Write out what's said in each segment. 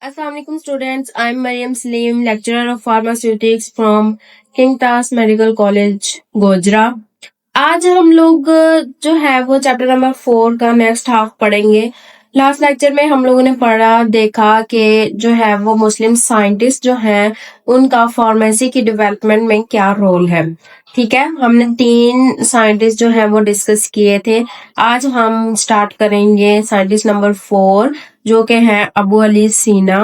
Assalamu alaikum students. I'm Mariam Salim, lecturer of pharmaceutics from King Tas Medical College, Gojra. आज हम लोग जो है वो चैप्टर नंबर 4 का नेक्स्ट हाफ पढ़ेंगे। लास्ट लेक्चर में हम लोगों ने पढ़ा देखा कि जो है वो मुस्लिम साइंटिस्ट जो हैं उनका फार्मेसी की डेवलपमेंट में क्या रोल है। ठीक है, हमने 3 साइंटिस्ट जो है वो डिस्कस किए थे। आज हम स्टार्ट करेंगे साइंटिस्ट नंबर 4 जो कि हैं अबू अली सीना।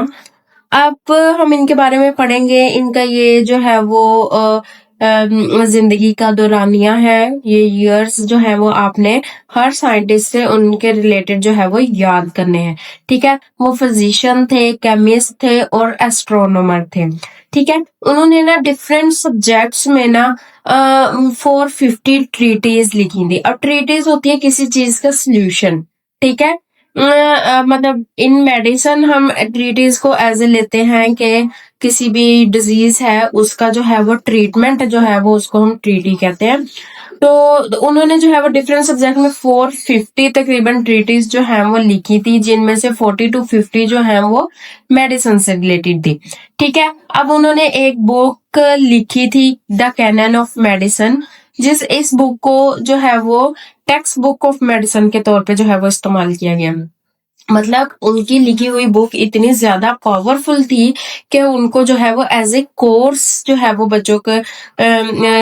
अब हम इनके बारे में पढ़ेंगे। इनका ये जो है वो जिंदगी का दौरानिया है। ये ईयर्स जो है वो आपने हर साइंटिस्ट से उनके रिलेटेड जो है वो याद करने हैं। ठीक है, वो फिजिशियन थे, केमिस्ट थे और एस्ट्रोनॉमर थे। ठीक है, उन्होंने ना डिफरेंट सब्जेक्ट्स में ना 450 ट्रीटीज लिखी थी। अब ट्रीटीज होती है किसी चीज का सोल्यूशन। ठीक है, मतलब इन मेडिसिन हम ट्रीटीज को एज ए लेते हैं कि किसी भी डिजीज है उसका जो है वो ट्रीटमेंट जो है वो उसको हम ट्रीटी कहते हैं। तो उन्होंने जो है वो डिफरेंट सब्जेक्ट में 450 तकरीबन ट्रीटीज जो है वो लिखी थी, जिनमें से 40 to 50 जो है वो मेडिसिन से रिलेटेड थी। ठीक है, अब उन्होंने एक बुक लिखी थी द कैनन ऑफ मेडिसिन, इस बुक को जो है वो टेक्स्ट बुक ऑफ मेडिसिन के तौर पे जो है वो इस्तेमाल किया गया। मतलब उनकी लिखी हुई बुक इतनी ज्यादा पावरफुल थी कि उनको जो है वो एज ए कोर्स जो है वो बच्चों के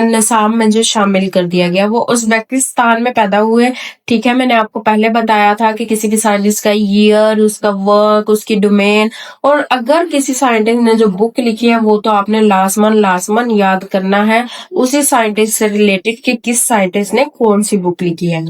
निसाब में जो शामिल कर दिया गया। वो उज़्बेकिस्तान में पैदा हुए। ठीक है, मैंने आपको पहले बताया था कि किसी भी साइंटिस्ट का ईयर, उसका वर्क, उसकी डोमेन, और अगर किसी साइंटिस्ट ने जो बुक लिखी है वो तो आपने लाजमन याद करना है उसी साइंटिस्ट से रिलेटेड कि किस साइंटिस्ट ने कौन सी बुक लिखी है।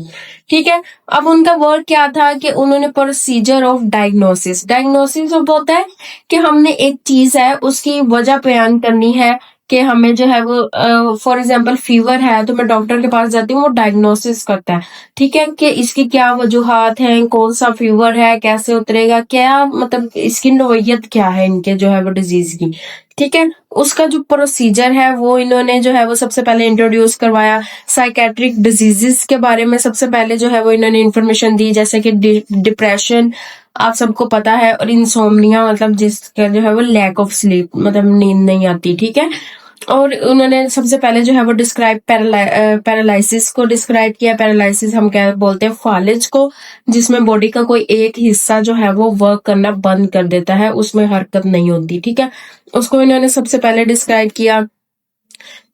ठीक है, अब उनका वर्क क्या था कि उन्होंने प्रोसीजर ऑफ डायग्नोसिस होता है कि हमने एक चीज है उसकी वजह बयान करनी है कि हमें जो है वो फॉर एग्जांपल फीवर है तो मैं डॉक्टर के पास जाती हूँ, वो डायग्नोसिस करता है। ठीक है, कि इसकी क्या वजूहात हैं, कौन सा फीवर है, कैसे उतरेगा, क्या मतलब इसकी नोयत क्या है इनके जो है वो डिजीज की। ठीक है, उसका जो प्रोसीजर है वो इन्होंने जो है वो सबसे पहले इंट्रोड्यूस करवाया। साइकेट्रिक डिजीजेस के बारे में सबसे पहले जो है वो इन्होंने इंफॉर्मेशन दी, जैसे कि डिप्रेशन आप सबको पता है, और इंसोम्निया मतलब जिसका जो है वो लैक ऑफ स्लीप, मतलब नींद नहीं आती। ठीक है, और उन्होंने सबसे पहले जो है वो डिस्क्राइब पैरालिसिस को डिस्क्राइब किया। पैरालिसिस हम क्या बोलते हैं, फालिज को, जिसमें बॉडी का कोई एक हिस्सा जो है वो वर्क करना बंद कर देता है, उसमें हरकत नहीं होती। ठीक है, उसको इन्होंने सबसे पहले डिस्क्राइब किया।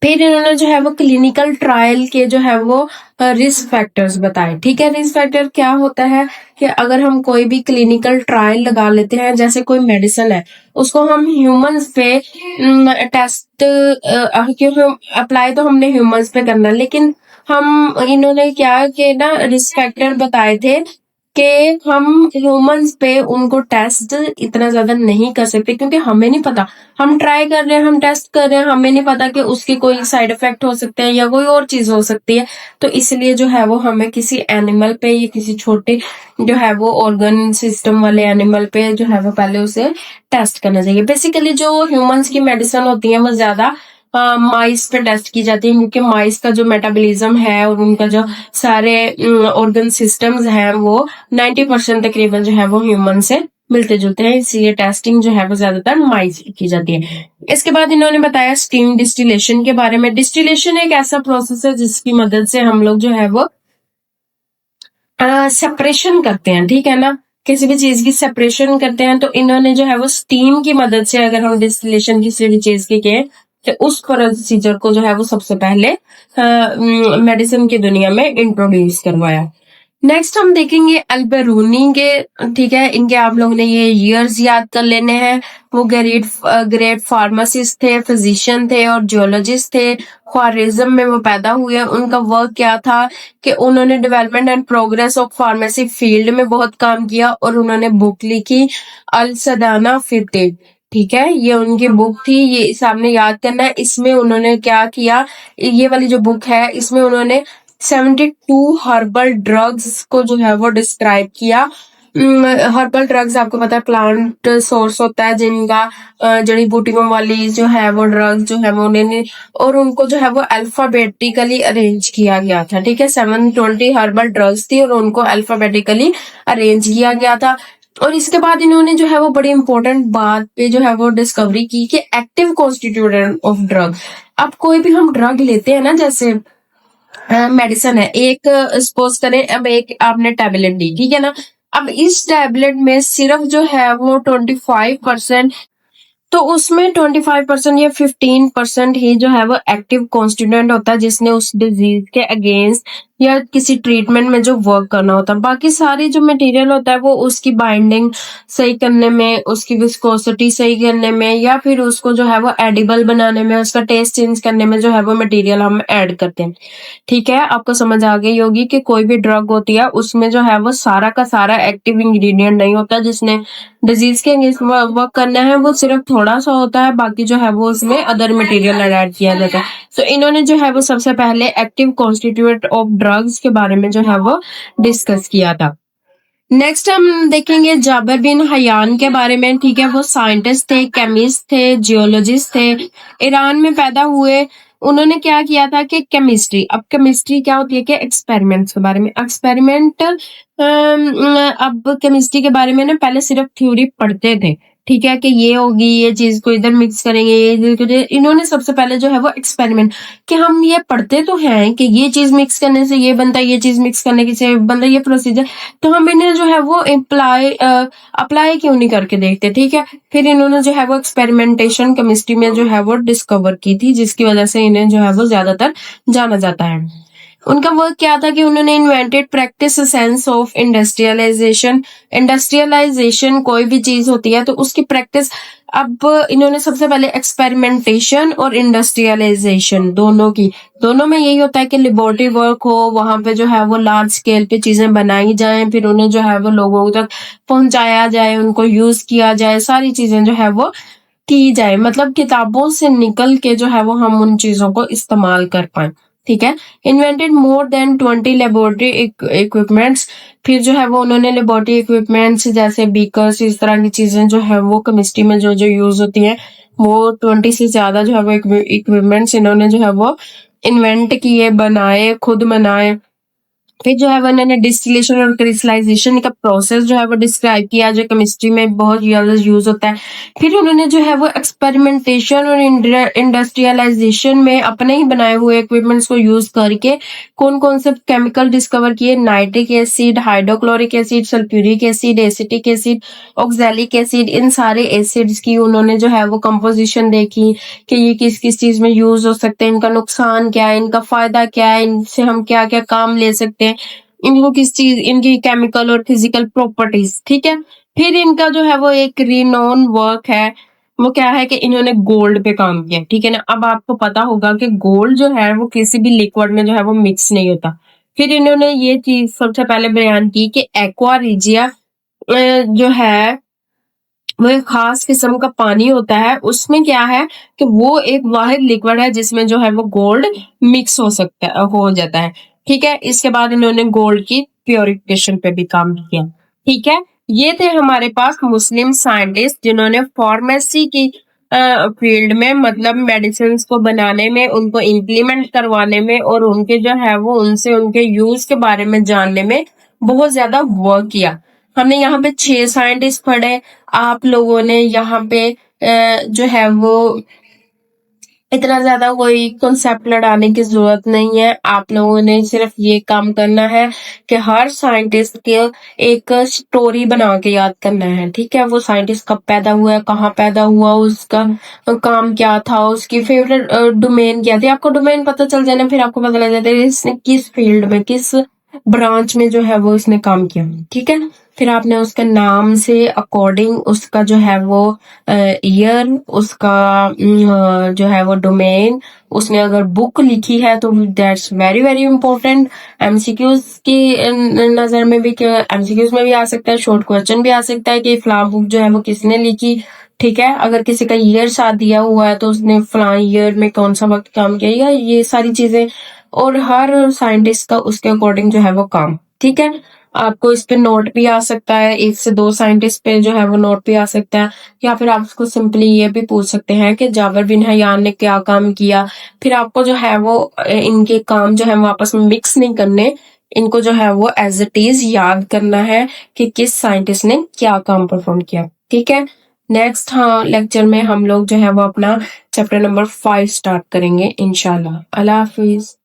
फिर इन्होंने जो है वो क्लिनिकल ट्रायल के जो है वो रिस्क फैक्टर्स बताए। ठीक है, रिस्क फैक्टर क्या होता है कि अगर हम कोई भी क्लिनिकल ट्रायल लगा लेते हैं, जैसे कोई मेडिसिन है उसको हम ह्यूमंस पे टेस्ट क्यों अप्लाई तो हमने ह्यूमंस पे करना, लेकिन हम इन्होंने क्या कि ना रिस्क फैक्टर बताए थे कि हम ह्यूमंस पे उनको टेस्ट इतना ज्यादा नहीं कर सकते, क्योंकि हमें नहीं पता। हम ट्राई कर रहे हैं, हम टेस्ट कर रहे हैं, हमें नहीं पता कि उसकी कोई साइड इफेक्ट हो सकते हैं या कोई और चीज हो सकती है। तो इसलिए जो है वो हमें किसी एनिमल पे या किसी छोटे जो है वो ऑर्गन सिस्टम वाले एनिमल पे जो है वो पहले उसे टेस्ट करना चाहिए। बेसिकली जो ह्यूमंस की मेडिसिन होती है वो ज्यादा माइस पे टेस्ट की जाती है, क्योंकि माइस का जो मेटाबॉलिज्म है और उनका जो सारे ऑर्गन सिस्टम्स हैं वो 90% तकरीबन जो है वो ह्यूमन से मिलते जुलते हैं, इसलिए टेस्टिंग जो है वो ज्यादातर माइस की की जाती है। इसके बाद इन्होंने बताया स्टीम डिस्टिलेशन के बारे में। डिस्टिलेशन एक ऐसा प्रोसेस है जिसकी मदद से हम लोग जो है वो सेपरेशन करते हैं। ठीक है ना, किसी भी चीज की सेपरेशन करते हैं, तो इन्होंने जो है वो स्टीम की मदद से, अगर हम डिस्टिलेशन किसी भी चीज की कहें तो उस प्रोसीजर को जो है वो सबसे पहले मेडिसिन की दुनिया में इंट्रोड्यूस करवाया। नेक्स्ट हम देखेंगे अल्बेरूनी के। ठीक है, इनके आप लोगों ने ये ईयर्स याद कर लेने हैं। वो ग्रेट फार्मासिस्ट थे, फिजिशियन थे और जियोलॉजिस्ट थे। ख्वारिज्म में वो पैदा हुए। उनका वर्क क्या था कि उन्होंने development and progress of pharmacy field में बहुत काम किया, और उन्होंने बुक लिखी अल सदाना फिते। ठीक है, ये उनकी बुक थी, ये सामने याद करना है। इसमें उन्होंने क्या किया, ये वाली जो बुक है इसमें उन्होंने 72 हर्बल ड्रग्स को जो है वो डिस्क्राइब किया। हर्बल ड्रग्स आपको पता है प्लांट सोर्स होता है, जिनका जड़ी बूटियों वाली जो है वो ड्रग्स जो है वो उन्होंने, और उनको जो है वो अल्फाबेटिकली अरेंज किया गया था। ठीक है, 720 हर्बल ड्रग्स थी और उनको अल्फाबेटिकली अरेंज किया गया था। और इसके बाद इन्होंने जो है वो बड़ी इंपॉर्टेंट बात पे जो है वो डिस्कवरी की कि एक्टिव कॉन्स्टिट्यूएंट ऑफ ड्रग। अब कोई भी हम ड्रग लेते हैं ना, जैसे मेडिसिन है एक, सपोज करें अब एक आपने टैबलेट ली, ठीक है ना। अब इस टैबलेट में सिर्फ जो है वो 25%, तो उसमें 25% या 15% ही जो है वो एक्टिव कॉन्स्टिट्यूएंट होता है जिसने उस डिजीज के अगेंस्ट या किसी ट्रीटमेंट में जो वर्क करना होता है। बाकी सारी जो मटेरियल होता है वो उसकी बाइंडिंग सही करने में, उसकी विस्कोसिटी सही करने में, या फिर उसको जो है वो एडिबल बनाने में, उसका टेस्ट चेंज करने में जो है वो मटेरियल हम ऐड करते हैं। ठीक है, आपको समझ आ गई होगी कि कोई भी ड्रग होती है उसमें जो है वो सारा का सारा एक्टिव इंग्रेडिएंट नहीं होता जिसने डिजीज के अगेंस्ट वर्क करना है, वो सिर्फ थोड़ा सा होता है, बाकी जो है वो उसमें अदर मटेरियल ऐड किया जाता है। सो इन्होंने जो है वो सबसे पहले एक्टिव कॉन्स्टिट्यूएंट ऑफ ड्रग्स के बारे में जो है वो डिस्कस किया था। नेक्स्ट हम देखेंगे जाबिर बिन हयान के बारे में। ठीक है, वो साइंटिस्ट थे, केमिस्ट थे, जियोलॉजिस्ट थे, ईरान में पैदा हुए। उन्होंने क्या किया था कि केमिस्ट्री, अब केमिस्ट्री क्या होती है कि एक्सपेरिमेंट्स के बारे में, एक्सपेरिमेंट। अब केमिस्ट्री के बारे में ना पहले सिर्फ थ्योरी पढ़ते थे, ठीक है, कि ये होगी, ये चीज को इधर मिक्स करेंगे, इन्होंने सबसे पहले जो है वो एक्सपेरिमेंट, कि हम ये पढ़ते तो हैं कि ये चीज मिक्स करने से ये बनता है, ये चीज मिक्स करने से बनता है, ये प्रोसीजर, तो हम इन्हें जो है वो अप्लाई क्यों नहीं करके देखते। ठीक है, फिर इन्होंने जो है वो एक्सपेरिमेंटेशन केमिस्ट्री में जो है वो डिस्कवर की थी, जिसकी वजह से इन्हें जो है वो ज्यादातर जाना जाता है। उनका वर्क क्या था कि उन्होंने invented practice sense of industrialisation. Industrialisation कोई भी चीज होती है तो उसकी प्रैक्टिस। अब इन्होंने सबसे पहले एक्सपेरिमेंटेशन और इंडस्ट्रियलाइजेशन दोनों में यही होता है कि लेबोरेटरी वर्क हो, वहां पे जो है वो लार्ज स्केल पे चीजें बनाई जाएं, फिर उन्हें जो है वो लोगों तक पहुंचाया जाए, उनको यूज किया जाए, सारी चीजें जो है वो की जाए, मतलब किताबों से निकल के जो है वो हम उन चीजों को इस्तेमाल कर पाए। ठीक है, invented more than 20 laboratory equipments. फिर जो है वो उन्होंने लेबोरेटरी इक्विपमेंट्स जैसे बीकर्स, इस तरह की चीजें जो है वो केमिस्ट्री में जो जो यूज होती हैं, वो 20 से ज्यादा जो है वो इक्विपमेंट्स इन्होंने जो है वो इन्वेंट किए, बनाए, खुद बनाए। फिर जो है वो इन्होंने डिस्टिलेशन और क्रिस्टलाइजेशन का प्रोसेस जो है वो डिस्क्राइब किया, जो केमिस्ट्री में बहुत ज्यादा यूज होता है। फिर उन्होंने जो है वो एक्सपेरिमेंटेशन और इंडस्ट्रियलाइजेशन में अपने ही बनाए हुए इक्विपमेंट्स को यूज करके कौन कौन से केमिकल डिस्कवर किए, nitric acid, hydrochloric acid, sulphuric acid, acetic acid, oxalic acid, इन सारे एसिड्स की उन्होंने जो है वो कंपोजिशन देखी कि ये किस किस चीज में यूज हो सकते हैं, इनका नुकसान क्या है, इनका फायदा क्या है, इनसे हम क्या क्या काम ले सकते हैं, इनको किस चीज, इनकी केमिकल और फिजिकल प्रॉपर्टीज। ठीक है, फिर इनका जो है वो एक रिनोन वर्क है, वो क्या है कि इन्होंने गोल्ड पे काम किया। ठीक है ना, अब आपको पता होगा कि गोल्ड जो है वो किसी भी लिक्विड में जो है वो मिक्स नहीं होता। फिर इन्होंने ये चीज सबसे पहले बयान की कि एक्वा रिजिया जो है वो एक खास किस्म का पानी होता है, उसमें क्या है कि वो एक वाहिद लिक्विड है जिसमें जो है वो गोल्ड मिक्स हो सकता है, हो जाता है। ठीक है, इसके बाद इन्होंने गोल्ड की प्योरिफिकेशन पे भी काम किया। ठीक है, ये थे हमारे पास मुस्लिम साइंटिस्ट जिन्होंने फार्मेसी की फील्ड में, मतलब मेडिसिन को बनाने में, उनको इम्प्लीमेंट करवाने में और उनके जो है वो उनसे उनके यूज के बारे में जानने में बहुत ज्यादा वर्क किया। हमने यहाँ पे 6 साइंटिस्ट पढ़े, आप लोगों ने यहाँ पे जो है वो इतना ज्यादा कोई कॉन्सेप्ट लड़ाने की जरूरत नहीं है। आप लोगों ने सिर्फ ये काम करना है कि हर साइंटिस्ट के एक स्टोरी बना के याद करना है। ठीक है, वो साइंटिस्ट कब पैदा हुआ, कहाँ पैदा हुआ, उसका काम क्या था, उसकी फेवरेट डोमेन क्या थी। आपको डोमेन पता चल जाए ना, फिर आपको पता लग जाता है इसने किस फील्ड में, किस ब्रांच में जो है वो उसने काम किया। ठीक है, फिर आपने उसके नाम से अकॉर्डिंग उसका जो है वो ईयर, उसका जो है वो डोमेन, उसने अगर बुक लिखी है तो that's very very important. MCQs की नजर में भी, एमसीक्यूज में भी आ सकता है, शॉर्ट क्वेश्चन भी आ सकता है कि फलां बुक जो है वो किसने लिखी। ठीक है, अगर किसी का ईयर साथ दिया हुआ है तो उसने फलां ईयर में कौन सा वक्त काम किया, ये सारी चीजें। और हर साइंटिस्ट का उसके अकॉर्डिंग जो है वो काम। ठीक है, आपको इस पे नोट भी आ सकता है, 1 से 2 साइंटिस्ट पे जो है वो नोट भी आ सकता है, या फिर आप उसको सिंपली ये भी पूछ सकते हैं कि जाबिर बिन हयान ने क्या काम किया। फिर आपको जो है वो इनके काम जो है वो आपस में मिक्स नहीं करने, इनको जो है वो एज इट इज याद करना है कि किस साइंटिस्ट ने क्या काम परफॉर्म किया। ठीक है, नेक्स्ट हाँ लेक्चर में हम लोग जो है वो अपना चैप्टर नंबर 5 स्टार्ट करेंगे इंशाल्लाह। अल्लाह हाफिज।